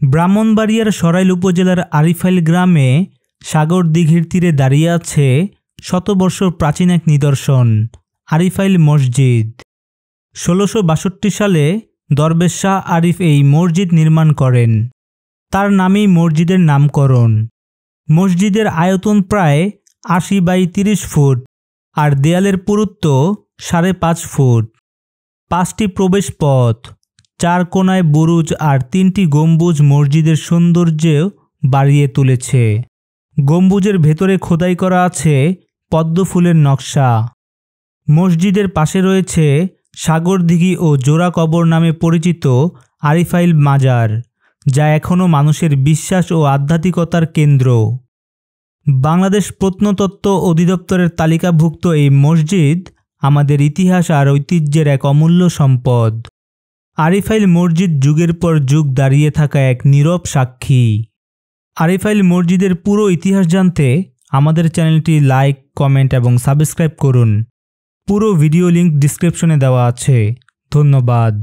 ব্রাহ্মণবাড়িয়ার সরাইল উপজেলার আরিফাইল গ্রামে সাগর দিঘির তীরে দাঁড়িয়ে আছে শতবর্ষ প্রাচীন এক নিদর্শন, আরিফাইল মসজিদ। ১৬৬২ সালে দরবেশ শাহ আরিফ এই মসজিদ নির্মাণ করেন। তার নামেই মসজিদের নামকরণ। মসজিদের আয়তন প্রায় ৮০ × ৩০ ফুট আর দেয়ালের পুরুত্ব ৫.৫ ফুট। ৫টি প্রবেশ পথ, ৪ কোণায় বুরুজ আর ৩টি গম্বুজ মসজিদের সৌন্দর্য বাড়িয়ে তুলেছে। গম্বুজের ভেতরে খোদাই করা আছে পদ্ম ফুলের নকশা। মসজিদের পাশে রয়েছে সাগরদিঘি ও জোড়া কবর নামে পরিচিত আরিফাইল মাজার, যা এখনও মানুষের বিশ্বাস ও আধ্যাত্মিকতার কেন্দ্র। বাংলাদেশ প্রত্নতত্ত্ব অধিদপ্তরের তালিকাভুক্ত এই মসজিদ আমাদের ইতিহাস আর ঐতিহ্যের এক অমূল্য সম্পদ। আরিফাইল মসজিদ যুগের পর যুগ দাঁড়িয়ে থাকা এক নীরব সাক্ষী। আরিফাইল মসজিদের পুরো ইতিহাস জানতে আমাদের চ্যানেলটি লাইক, কমেন্ট এবং সাবস্ক্রাইব করুন। পুরো ভিডিও লিংক ডিসক্রিপশনে দেওয়া আছে। ধন্যবাদ।